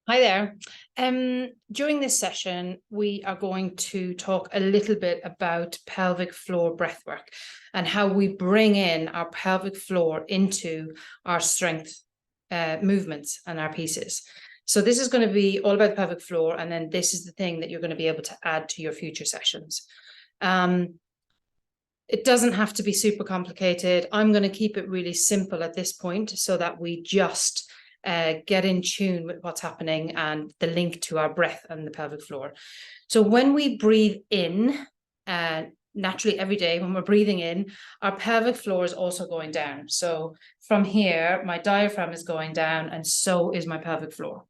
Hi there. During this session, we are going to talk a little bit about pelvic floor breathwork and how we bring in our pelvic floor into our strength movements and our pieces. So this is going to be all about the pelvic floor, and then this is the thing that you're going to be able to add to your future sessions. It doesn't have to be super complicated. I'm going to keep it really simple at this point so that we just get in tune with what's happening and the link to our breath and the pelvic floor. So when we breathe in, naturally every day when we're breathing in, our pelvic floor is also going down. So from here, my diaphragm is going down and so is my pelvic floor.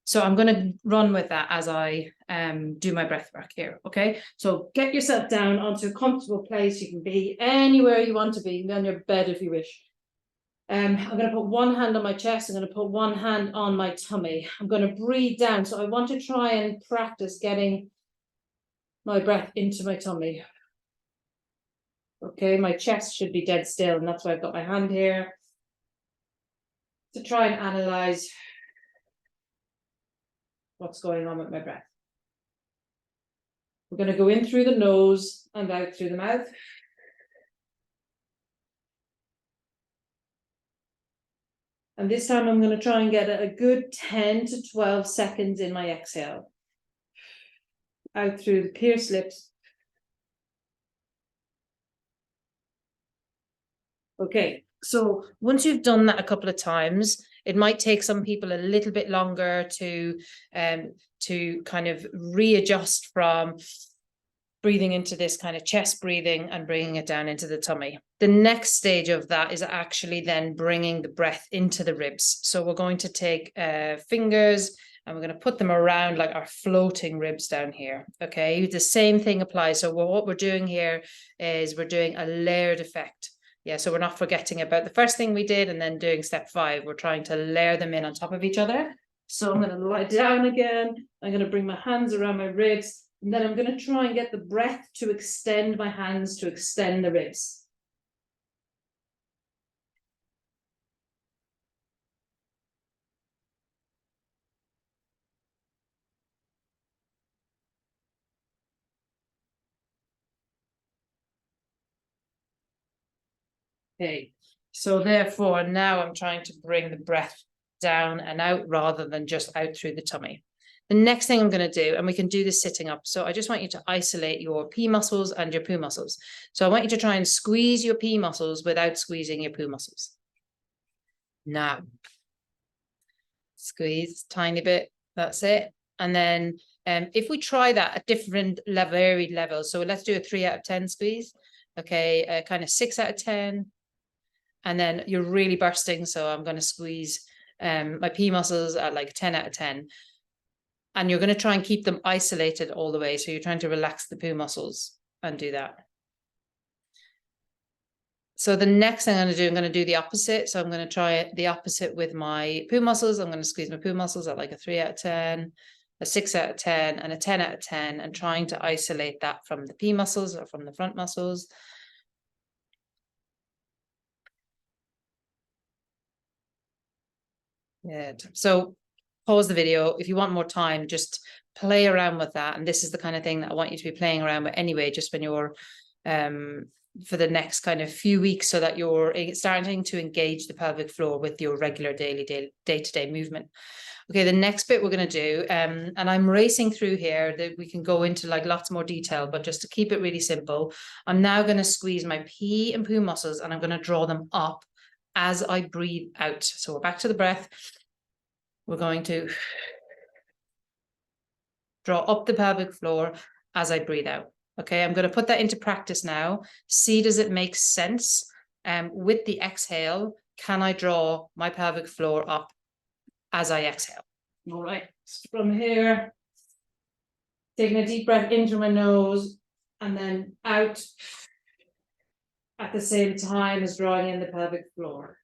So I'm going to run with that as I do my breath work here, okay? So get yourself down onto a comfortable place. You can be anywhere you want to be, on your bed if you wish. I'm going to put one hand on my chest. I'm going to put one hand on my tummy. I'm going to breathe down. So I want to try and practice getting my breath into my tummy. Okay, my chest should be dead still, and that's why I've got my hand here. To try and analyze what's going on with my breath. We're going to go in through the nose and out through the mouth. And this time I'm going to try and get a good 10 to 12 seconds in my exhale. Out through the pierced lips. Okay, so once you've done that a couple of times, it might take some people a little bit longer to kind of readjust from breathing into this kind of chest breathing and bringing it down into the tummy. The next stage of that is actually then bringing the breath into the ribs. So we're going to take fingers and we're going to put them around like our floating ribs down here. Okay, the same thing applies. So what we're doing here is we're doing a layered effect. Yeah, so we're not forgetting about the first thing we did and then doing step 5. We're trying to layer them in on top of each other. So I'm going to lie down again. I'm going to bring my hands around my ribs. And then I'm going to try and get the breath to extend my hands, to extend the ribs. Okay, so therefore now I'm trying to bring the breath down and out rather than just out through the tummy. The next thing I'm going to do, and we can do this sitting up. So I just want you to isolate your P muscles and your poo muscles. So I want you to try and squeeze your P muscles without squeezing your poo muscles. Now, squeeze tiny bit. That's it. And then if we try that at different varied levels, so let's do a 3 out of 10 squeeze. Okay, kind of 6 out of 10. And then you're really bursting. So I'm going to squeeze my P muscles at like 10 out of 10. And you're going to try and keep them isolated all the way. So you're trying to relax the poo muscles and do that. So the next thing I'm going to do the opposite. So I'm going to try the opposite with my poo muscles. I'm going to squeeze my poo muscles at like a 3 out of 10, a 6 out of 10, and a 10 out of 10, and trying to isolate that from the P muscles or from the front muscles. Yeah. So pause the video. If you want more time, just play around with that. And this is the kind of thing that I want you to be playing around with anyway, just when you're for the next kind of few weeks, so that you're starting to engage the pelvic floor with your regular day-to-day movement. Okay, the next bit we're going to do, and I'm racing through here, that we can go into like lots more detail, but just to keep it really simple, I'm now going to squeeze my P and poo muscles and I'm going to draw them up as I breathe out. So we're back to the breath. We're going to draw up the pelvic floor as I breathe out. Okay, I'm going to put that into practice now. See, does it make sense? With the exhale, can I draw my pelvic floor up as I exhale? All right, from here, taking a deep breath into my nose and then out at the same time as drawing in the pelvic floor.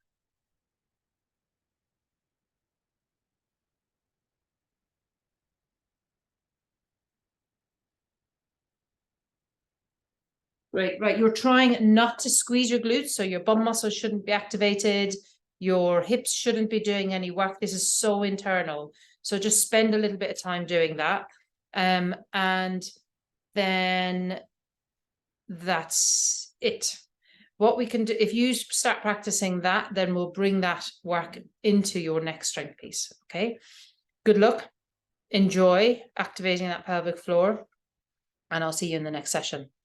Great, right. You're trying not to squeeze your glutes, so your bum muscles shouldn't be activated. Your hips shouldn't be doing any work. This is so internal. So just spend a little bit of time doing that. And then that's it. What we can do, if you start practicing that, then we'll bring that work into your next strength piece. Okay. Good luck. Enjoy activating that pelvic floor. And I'll see you in the next session.